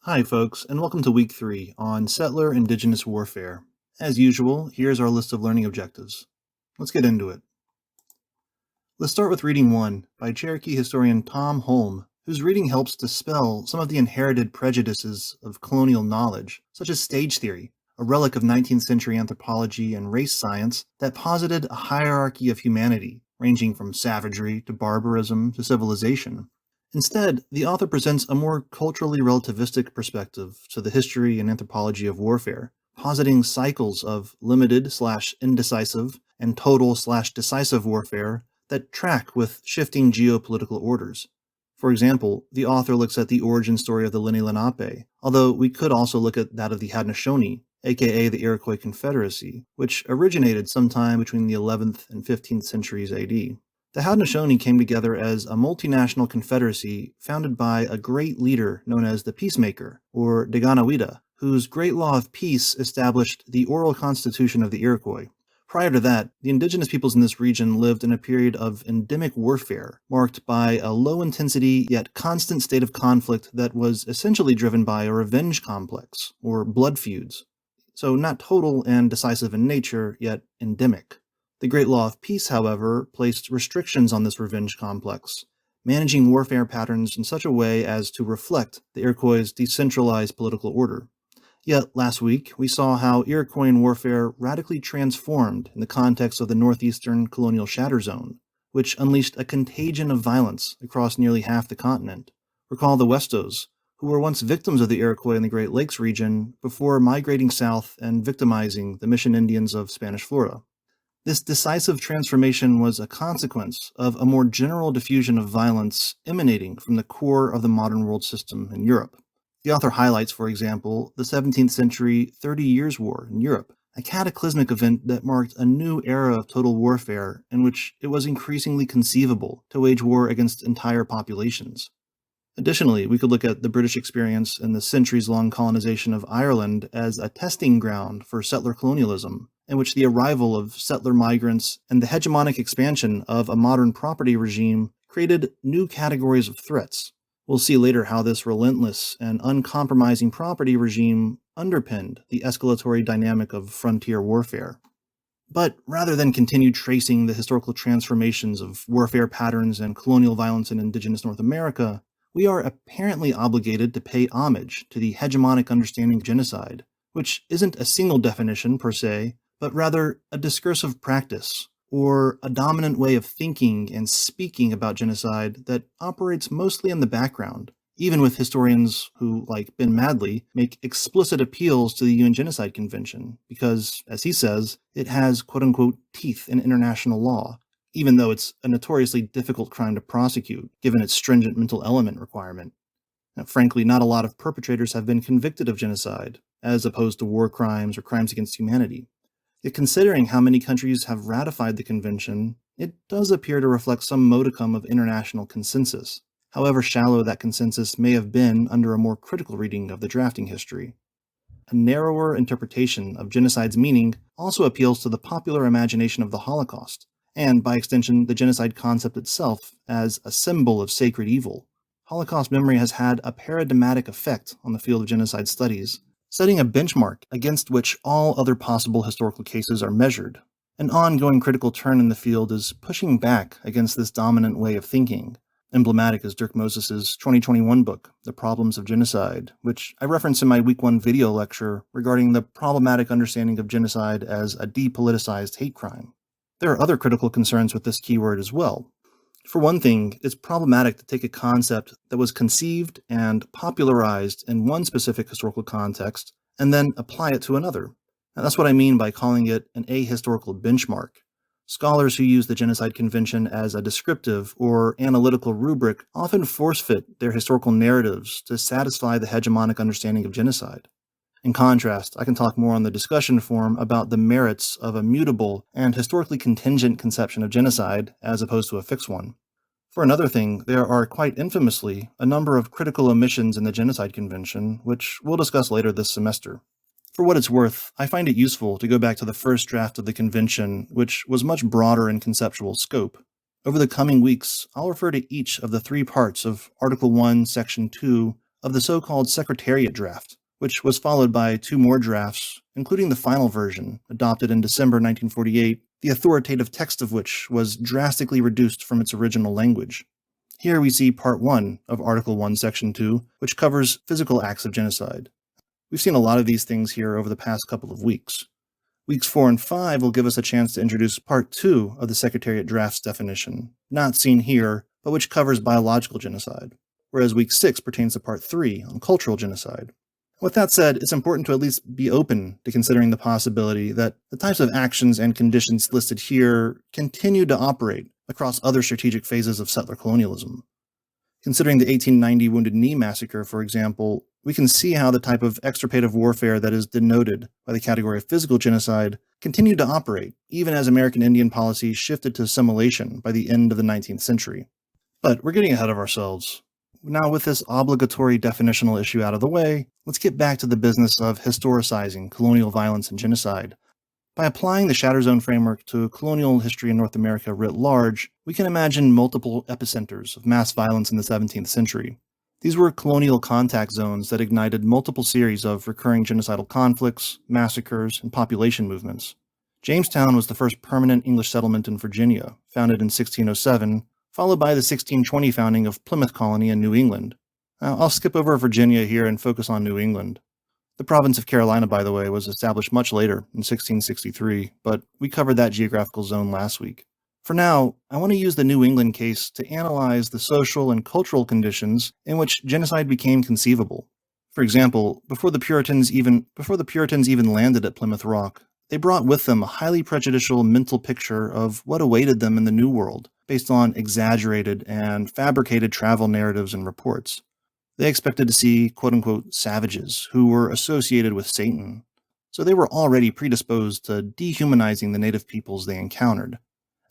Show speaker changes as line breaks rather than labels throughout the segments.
Hi, folks, and welcome to Week 3 on Settler Indigenous Warfare. As usual, here's our list of learning objectives. Let's get into it. Let's start with Reading 1 by Cherokee historian Tom Holm, whose reading helps dispel some of the inherited prejudices of colonial knowledge, such as stage theory, a relic of 19th century anthropology and race science that posited a hierarchy of humanity, ranging from savagery to barbarism to civilization. Instead, the author presents a more culturally relativistic perspective to the history and anthropology of warfare, positing cycles of limited/indecisive and total/decisive warfare that track with shifting geopolitical orders. For example, the author looks at the origin story of the Lenni Lenape, although we could also look at that of the Haudenosaunee, aka the Iroquois Confederacy, which originated sometime between the 11th and 15th centuries AD. The Haudenosaunee came together as a multinational confederacy founded by a great leader known as the Peacemaker, or Daganoweda, whose Great Law of Peace established the oral constitution of the Iroquois. Prior to that, the indigenous peoples in this region lived in a period of endemic warfare, marked by a low-intensity yet constant state of conflict that was essentially driven by a revenge complex, or blood feuds. So not total and decisive in nature, yet endemic. The Great Law of Peace, however, placed restrictions on this revenge complex, managing warfare patterns in such a way as to reflect the Iroquois' decentralized political order. Yet, last week, we saw how Iroquois warfare radically transformed in the context of the northeastern colonial shatter zone, which unleashed a contagion of violence across nearly half the continent. Recall the Westos, who were once victims of the Iroquois in the Great Lakes region before migrating south and victimizing the Mission Indians of Spanish Florida. This decisive transformation was a consequence of a more general diffusion of violence emanating from the core of the modern world system in Europe. The author highlights, for example, the 17th century 30 Years' War in Europe, a cataclysmic event that marked a new era of total warfare in which it was increasingly conceivable to wage war against entire populations. Additionally, we could look at the British experience in the centuries-long colonization of Ireland as a testing ground for settler colonialism, in which the arrival of settler migrants and the hegemonic expansion of a modern property regime created new categories of threats. We'll see later how this relentless and uncompromising property regime underpinned the escalatory dynamic of frontier warfare. But rather than continue tracing the historical transformations of warfare patterns and colonial violence in indigenous North America, we are apparently obligated to pay homage to the hegemonic understanding of genocide, which isn't a single definition per se, but rather a discursive practice, or a dominant way of thinking and speaking about genocide that operates mostly in the background, even with historians who, like Ben Madley, make explicit appeals to the UN Genocide Convention, because, as he says, it has quote-unquote teeth in international law, even though it's a notoriously difficult crime to prosecute, given its stringent mental element requirement. Now, frankly, not a lot of perpetrators have been convicted of genocide, as opposed to war crimes or crimes against humanity. Yet considering how many countries have ratified the convention, it does appear to reflect some modicum of international consensus, however shallow that consensus may have been under a more critical reading of the drafting history. A narrower interpretation of genocide's meaning also appeals to the popular imagination of the Holocaust, and by extension the genocide concept itself as a symbol of sacred evil. Holocaust memory has had a paradigmatic effect on the field of genocide studies, setting a benchmark against which all other possible historical cases are measured. An ongoing critical turn in the field is pushing back against this dominant way of thinking. Emblematic is Dirk Moses's 2021 book, The Problems of Genocide, which I referenced in my Week 1 video lecture regarding the problematic understanding of genocide as a depoliticized hate crime. There are other critical concerns with this keyword as well. For one thing, it's problematic to take a concept that was conceived and popularized in one specific historical context and then apply it to another. Now, that's what I mean by calling it an ahistorical benchmark. Scholars who use the Genocide Convention as a descriptive or analytical rubric often force-fit their historical narratives to satisfy the hegemonic understanding of genocide. In contrast, I can talk more on the discussion forum about the merits of a mutable and historically contingent conception of genocide as opposed to a fixed one. For another thing, there are quite infamously a number of critical omissions in the Genocide Convention, which we'll discuss later this semester. For what it's worth, I find it useful to go back to the first draft of the convention, which was much broader in conceptual scope. Over the coming weeks, I'll refer to each of the three parts of Article 1, Section 2 of the so-called Secretariat draft, which was followed by two more drafts, including the final version, adopted in December 1948, the authoritative text of which was drastically reduced from its original language. Here we see Part 1 of Article 1, Section 2, which covers physical acts of genocide. We've seen a lot of these things here over the past couple of weeks. Weeks 4 and 5 will give us a chance to introduce Part 2 of the Secretariat draft's definition, not seen here, but which covers biological genocide, whereas Week 6 pertains to Part 3 on cultural genocide. With that said, it's important to at least be open to considering the possibility that the types of actions and conditions listed here continue to operate across other strategic phases of settler colonialism. Considering the 1890 Wounded Knee Massacre, for example, we can see how the type of extirpative warfare that is denoted by the category of physical genocide continued to operate, even as American Indian policy shifted to assimilation by the end of the 19th century. But we're getting ahead of ourselves. Now, with this obligatory definitional issue out of the way, let's get back to the business of historicizing colonial violence and genocide. By applying the Shatter Zone framework to colonial history in North America writ large, we can imagine multiple epicenters of mass violence in the 17th century. These were colonial contact zones that ignited multiple series of recurring genocidal conflicts, massacres, and population movements. Jamestown was the first permanent English settlement in Virginia, founded in 1607, followed by the 1620 founding of Plymouth Colony in New England. Now, I'll skip over Virginia here and focus on New England. The province of Carolina, by the way, was established much later, in 1663, but we covered that geographical zone last week. For now, I want to use the New England case to analyze the social and cultural conditions in which genocide became conceivable. For example, before the Puritans even landed at Plymouth Rock, they brought with them a highly prejudicial mental picture of what awaited them in the New World, based on exaggerated and fabricated travel narratives and reports. They expected to see quote-unquote savages who were associated with Satan, so they were already predisposed to dehumanizing the native peoples they encountered.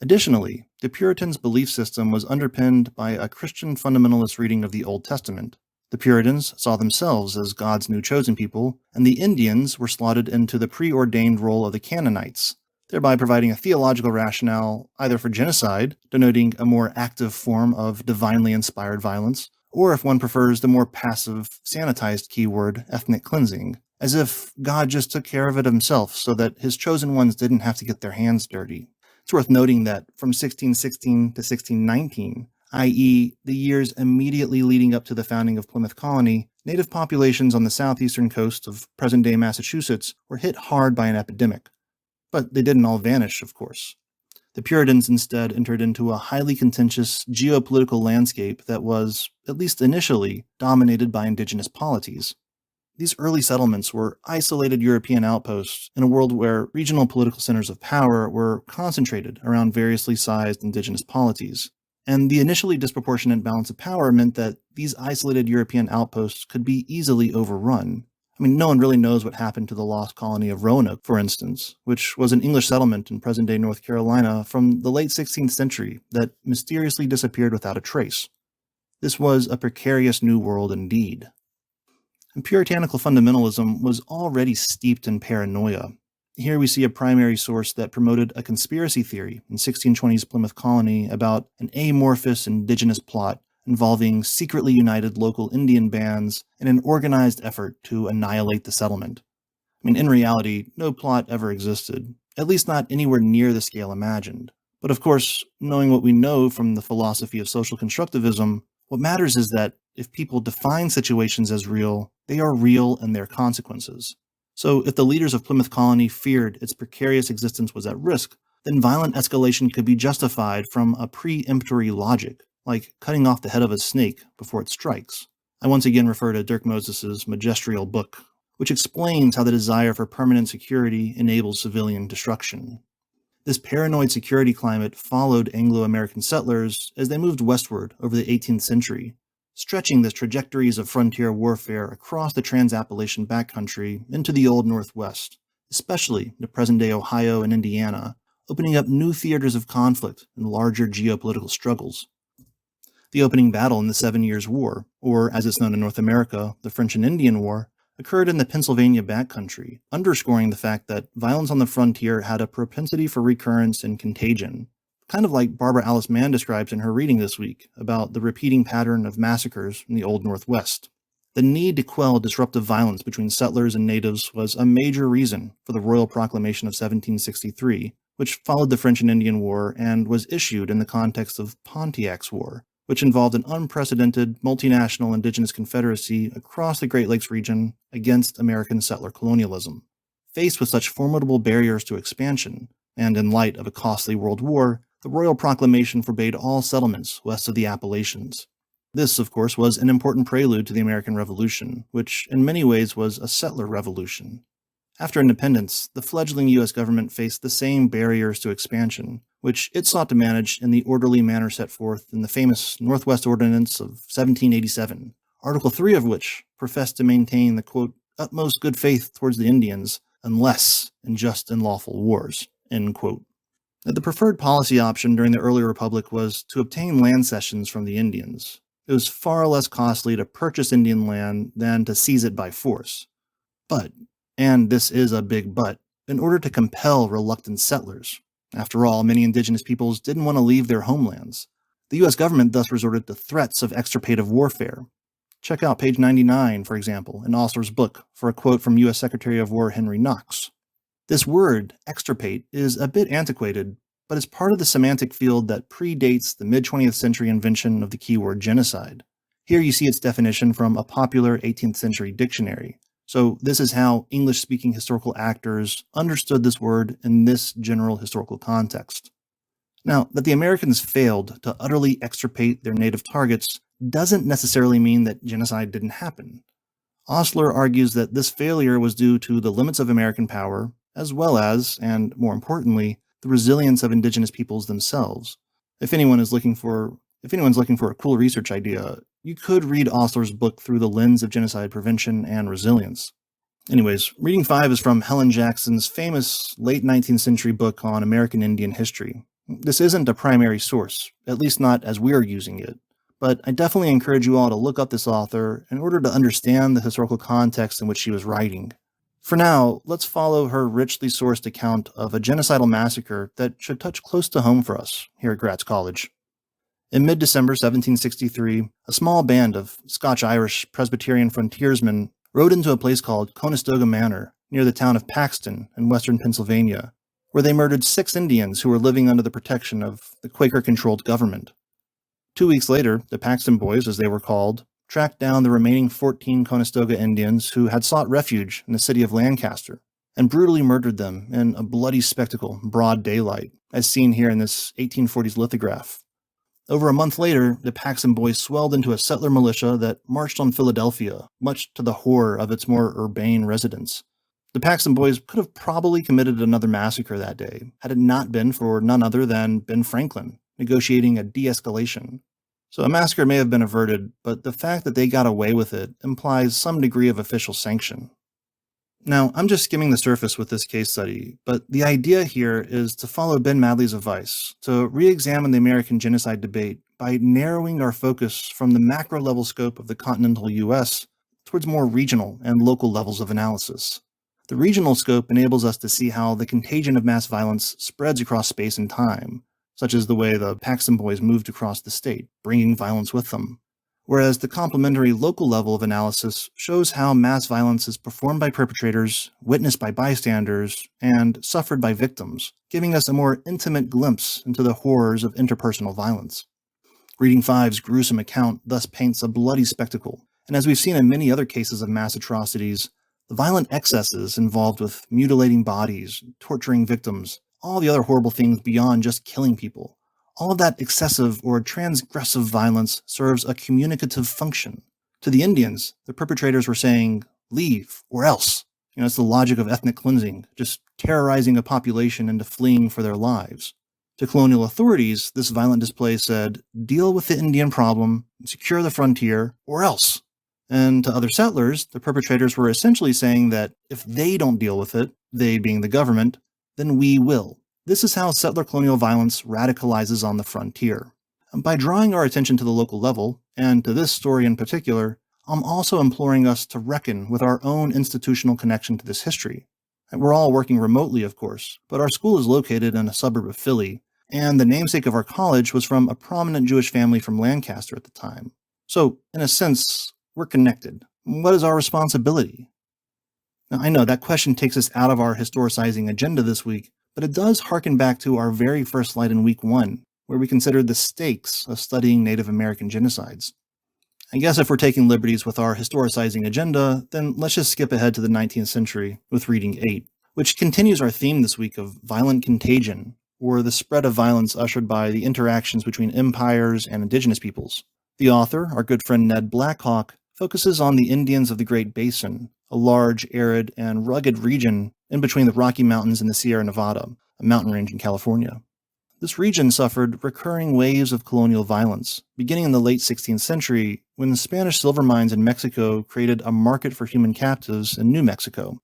Additionally, the Puritans' belief system was underpinned by a Christian fundamentalist reading of the Old Testament. The Puritans saw themselves as God's new chosen people, and the Indians were slotted into the preordained role of the Canaanites, thereby providing a theological rationale either for genocide, denoting a more active form of divinely inspired violence, or if one prefers the more passive, sanitized keyword, ethnic cleansing, as if God just took care of it himself so that his chosen ones didn't have to get their hands dirty. It's worth noting that from 1616 to 1619, i.e., the years immediately leading up to the founding of Plymouth Colony, native populations on the southeastern coast of present-day Massachusetts were hit hard by an epidemic. But they didn't all vanish, of course. The Puritans instead entered into a highly contentious geopolitical landscape that was, at least initially, dominated by indigenous polities. These early settlements were isolated European outposts in a world where regional political centers of power were concentrated around variously sized indigenous polities. And the initially disproportionate balance of power meant that these isolated European outposts could be easily overrun. No one really knows what happened to the lost colony of Roanoke, for instance, which was an English settlement in present-day North Carolina from the late 16th century that mysteriously disappeared without a trace. This was a precarious new world indeed. And puritanical fundamentalism was already steeped in paranoia. Here we see a primary source that promoted a conspiracy theory in 1620's Plymouth Colony about an amorphous indigenous plot involving secretly united local Indian bands in an organized effort to annihilate the settlement. In reality, no plot ever existed, at least not anywhere near the scale imagined. But of course, knowing what we know from the philosophy of social constructivism, what matters is that if people define situations as real, they are real in their consequences. So if the leaders of Plymouth Colony feared its precarious existence was at risk, then violent escalation could be justified from a preemptory logic, like cutting off the head of a snake before it strikes. I once again refer to Dirk Moses's magisterial book, which explains how the desire for permanent security enables civilian destruction. This paranoid security climate followed Anglo-American settlers as they moved westward over the 18th century, stretching the trajectories of frontier warfare across the Trans-Appalachian backcountry into the Old Northwest, especially to present-day Ohio and Indiana, opening up new theaters of conflict and larger geopolitical struggles. The opening battle in the 7 Years' War, or as it's known in North America, the French and Indian War, occurred in the Pennsylvania backcountry, underscoring the fact that violence on the frontier had a propensity for recurrence and contagion, kind of like Barbara Alice Mann describes in her reading this week about the repeating pattern of massacres in the Old Northwest. The need to quell disruptive violence between settlers and natives was a major reason for the Royal Proclamation of 1763, which followed the French and Indian War and was issued in the context of Pontiac's War, which involved an unprecedented multinational indigenous confederacy across the Great Lakes region against American settler colonialism. Faced with such formidable barriers to expansion, and in light of a costly world war, the Royal Proclamation forbade all settlements west of the Appalachians. This, of course, was an important prelude to the American Revolution, which in many ways was a settler revolution. After independence, the fledgling U.S. government faced the same barriers to expansion, which it sought to manage in the orderly manner set forth in the famous Northwest Ordinance of 1787, Article 3 of which professed to maintain the, quote, utmost good faith towards the Indians, unless in just and lawful wars, end quote. The preferred policy option during the early republic was to obtain land cessions from the Indians. It was far less costly to purchase Indian land than to seize it by force. But, and this is a big but, in order to compel reluctant settlers, after all, many indigenous peoples didn't want to leave their homelands, the U.S. government thus resorted to threats of extirpative warfare. Check out page 99, for example, in Osler's book, for a quote from U.S. Secretary of War Henry Knox. This word, extirpate, is a bit antiquated, but it's part of the semantic field that predates the mid-20th century invention of the keyword genocide. Here you see its definition from a popular 18th century dictionary. So this is how English-speaking historical actors understood this word in this general historical context. Now, that the Americans failed to utterly extirpate their native targets doesn't necessarily mean that genocide didn't happen. Osler argues that this failure was due to the limits of American power, as well as, and more importantly, the resilience of indigenous peoples themselves. If anyone's looking for a cool research idea, you could read Osler's book through the lens of genocide prevention and resilience. Anyways, reading 5 is from Helen Jackson's famous late 19th century book on American Indian history. This isn't a primary source, at least not as we're using it, but I definitely encourage you all to look up this author in order to understand the historical context in which she was writing. For now, let's follow her richly sourced account of a genocidal massacre that should touch close to home for us here at Gratz College. In mid-December 1763, a small band of Scotch-Irish Presbyterian frontiersmen rode into a place called Conestoga Manor near the town of Paxton in western Pennsylvania, where they murdered 6 Indians who were living under the protection of the Quaker-controlled government. 2 weeks later, the Paxton Boys, as they were called, tracked down the remaining 14 Conestoga Indians who had sought refuge in the city of Lancaster, and brutally murdered them in a bloody spectacle in broad daylight, as seen here in this 1840s lithograph. Over a month later, the Paxton Boys swelled into a settler militia that marched on Philadelphia, much to the horror of its more urbane residents. The Paxton Boys could have probably committed another massacre that day, had it not been for none other than Ben Franklin, negotiating a de-escalation. So a massacre may have been averted, but the fact that they got away with it implies some degree of official sanction. Now, I'm just skimming the surface with this case study, but the idea here is to follow Ben Madley's advice, to re-examine the American genocide debate by narrowing our focus from the macro-level scope of the continental U.S. towards more regional and local levels of analysis. The regional scope enables us to see how the contagion of mass violence spreads across space and time, such as the way the Paxton Boys moved across the state, bringing violence with them. Whereas the complementary local level of analysis shows how mass violence is performed by perpetrators, witnessed by bystanders, and suffered by victims, giving us a more intimate glimpse into the horrors of interpersonal violence. Reading 5's gruesome account thus paints a bloody spectacle, and as we've seen in many other cases of mass atrocities, the violent excesses involved with mutilating bodies, torturing victims, all the other horrible things beyond just killing people. All of that excessive or transgressive violence serves a communicative function. To the Indians, the perpetrators were saying, leave or else. It's the logic of ethnic cleansing, just terrorizing a population into fleeing for their lives. To colonial authorities, this violent display said, deal with the Indian problem, secure the frontier, or else. And to other settlers, the perpetrators were essentially saying that if they don't deal with it, they being the government, then we will. This is how settler colonial violence radicalizes on the frontier. And by drawing our attention to the local level, and to this story in particular, I'm also imploring us to reckon with our own institutional connection to this history. We're all working remotely, of course, but our school is located in a suburb of Philly, and the namesake of our college was from a prominent Jewish family from Lancaster at the time. So, in a sense, we're connected. What is our responsibility? Now, I know that question takes us out of our historicizing agenda this week, but it does harken back to our very first slide in week 1, where we considered the stakes of studying Native American genocides. I guess if we're taking liberties with our historicizing agenda, then let's just skip ahead to the 19th century with reading 8, which continues our theme this week of violent contagion, or the spread of violence ushered by the interactions between empires and indigenous peoples. The author, our good friend Ned Blackhawk, focuses on the Indians of the Great Basin, a large, arid, and rugged region in between the Rocky Mountains and the Sierra Nevada, a mountain range in California. This region suffered recurring waves of colonial violence, beginning in the late 16th century when the Spanish silver mines in Mexico created a market for human captives in New Mexico.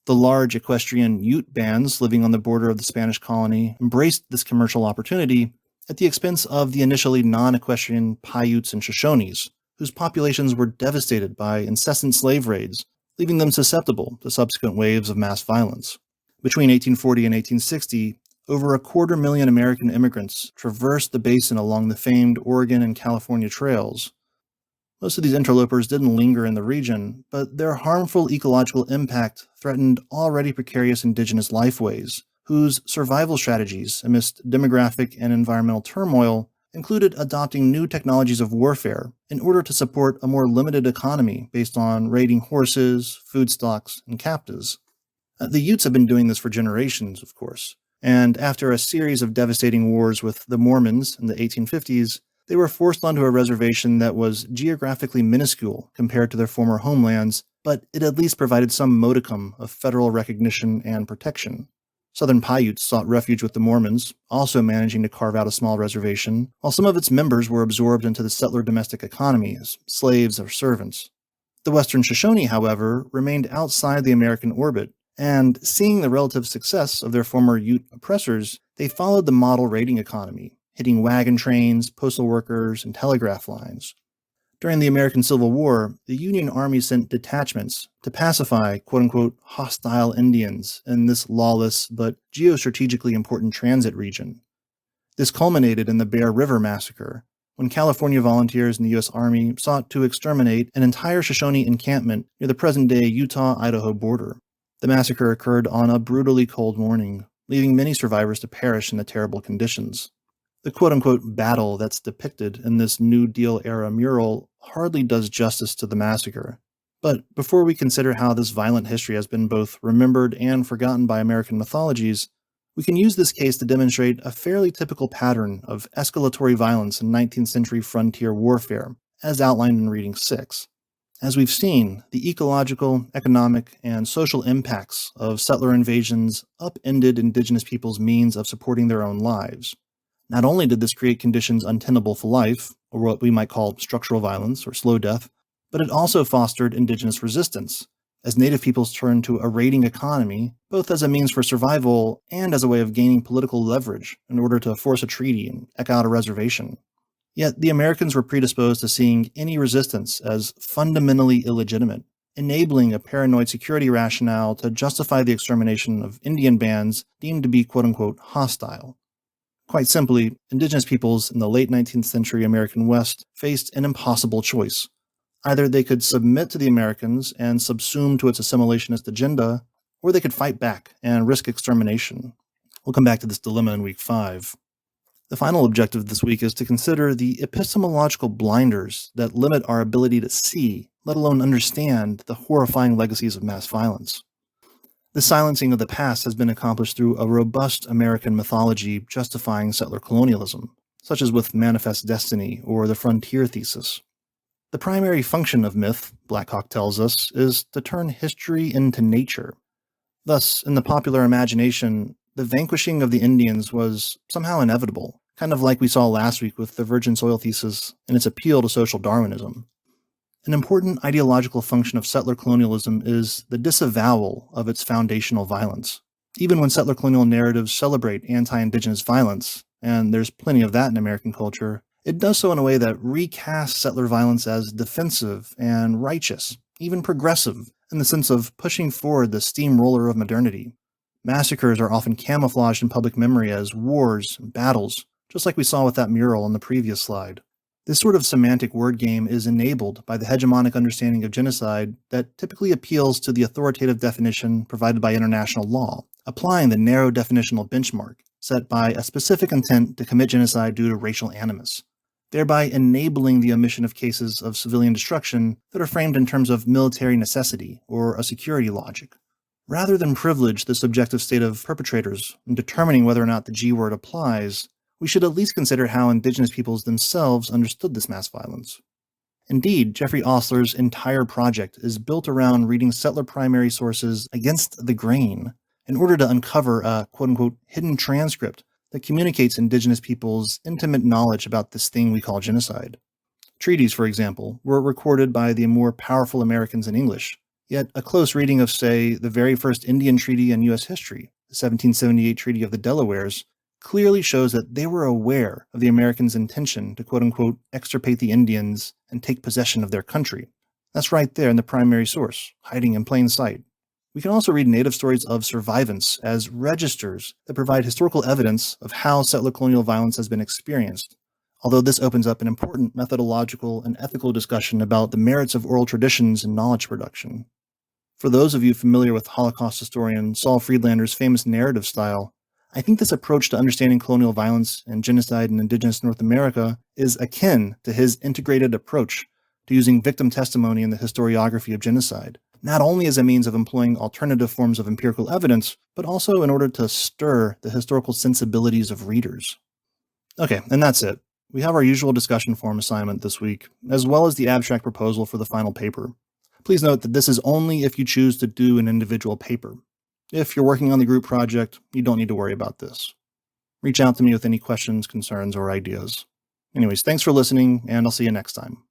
The large equestrian Ute bands living on the border of the Spanish colony embraced this commercial opportunity at the expense of the initially non-equestrian Paiutes and Shoshones, whose populations were devastated by incessant slave raids, leaving them susceptible to subsequent waves of mass violence. Between 1840 and 1860, over 250,000 American immigrants traversed the basin along the famed Oregon and California trails. Most of these interlopers didn't linger in the region, but their harmful ecological impact threatened already precarious indigenous lifeways, whose survival strategies amidst demographic and environmental turmoil included adopting new technologies of warfare in order to support a more limited economy based on raiding horses, food stocks, and captives. The Utes have been doing this for generations, of course, and after a series of devastating wars with the Mormons in the 1850s, they were forced onto a reservation that was geographically minuscule compared to their former homelands, but it at least provided some modicum of federal recognition and protection. Southern Paiutes sought refuge with the Mormons, also managing to carve out a small reservation, while some of its members were absorbed into the settler domestic economy as slaves or servants. The Western Shoshone, however, remained outside the American orbit, and seeing the relative success of their former Ute oppressors, they followed the model raiding economy, hitting wagon trains, postal workers, and telegraph lines. During the American Civil War, the Union Army sent detachments to pacify quote-unquote hostile Indians in this lawless but geostrategically important transit region. This culminated in the Bear River Massacre, when California volunteers in the U.S. Army sought to exterminate an entire Shoshone encampment near the present-day Utah-Idaho border. The massacre occurred on a brutally cold morning, leaving many survivors to perish in the terrible conditions. The quote-unquote battle that's depicted in this New Deal-era mural hardly does justice to the massacre. But before we consider how this violent history has been both remembered and forgotten by American mythologies, we can use this case to demonstrate a fairly typical pattern of escalatory violence in 19th century frontier warfare, as outlined in Reading 6. As we've seen, the ecological, economic, and social impacts of settler invasions upended indigenous peoples' means of supporting their own lives. Not only did this create conditions untenable for life, or what we might call structural violence or slow death, but it also fostered indigenous resistance, as native peoples turned to a raiding economy, both as a means for survival and as a way of gaining political leverage in order to force a treaty and eke out a reservation. Yet the Americans were predisposed to seeing any resistance as fundamentally illegitimate, enabling a paranoid security rationale to justify the extermination of Indian bands deemed to be quote-unquote hostile. Quite simply, indigenous peoples in the late 19th century American West faced an impossible choice. Either they could submit to the Americans and subsume to its assimilationist agenda, or they could fight back and risk extermination. We'll come back to this dilemma in week 5. The final objective this week is to consider the epistemological blinders that limit our ability to see, let alone understand, the horrifying legacies of mass violence. The silencing of the past has been accomplished through a robust American mythology justifying settler colonialism, such as with Manifest Destiny or the Frontier Thesis. The primary function of myth, Blackhawk tells us, is to turn history into nature. Thus, in the popular imagination, the vanquishing of the Indians was somehow inevitable, kind of like we saw last week with the Virgin Soil Thesis and its appeal to social Darwinism. An important ideological function of settler colonialism is the disavowal of its foundational violence. Even when settler colonial narratives celebrate anti-indigenous violence, and there's plenty of that in American culture, it does so in a way that recasts settler violence as defensive and righteous, even progressive, in the sense of pushing forward the steamroller of modernity. Massacres are often camouflaged in public memory as wars and battles, just like we saw with that mural on the previous slide. This sort of semantic word game is enabled by the hegemonic understanding of genocide that typically appeals to the authoritative definition provided by international law, applying the narrow definitional benchmark set by a specific intent to commit genocide due to racial animus, thereby enabling the omission of cases of civilian destruction that are framed in terms of military necessity or a security logic. Rather than privilege the subjective state of perpetrators in determining whether or not the G word applies, we should at least consider how Indigenous peoples themselves understood this mass violence. Indeed, Jeffrey Osler's entire project is built around reading settler primary sources against the grain in order to uncover a quote-unquote hidden transcript that communicates Indigenous peoples' intimate knowledge about this thing we call genocide. Treaties, for example, were recorded by the more powerful Americans in English, yet a close reading of, say, the very first Indian treaty in U.S. history, the 1778 Treaty of the Delawares, clearly shows that they were aware of the Americans' intention to quote-unquote extirpate the Indians and take possession of their country. That's right there in the primary source, hiding in plain sight. We can also read native stories of survivance as registers that provide historical evidence of how settler colonial violence has been experienced, although this opens up an important methodological and ethical discussion about the merits of oral traditions and knowledge production. For those of you familiar with Holocaust historian Saul Friedlander's famous narrative style, I think this approach to understanding colonial violence and genocide in Indigenous North America is akin to his integrated approach to using victim testimony in the historiography of genocide, not only as a means of employing alternative forms of empirical evidence, but also in order to stir the historical sensibilities of readers. Okay, and that's it. We have our usual discussion forum assignment this week, as well as the abstract proposal for the final paper. Please note that this is only if you choose to do an individual paper. If you're working on the group project, you don't need to worry about this. Reach out to me with any questions, concerns, or ideas. Anyways, thanks for listening, and I'll see you next time.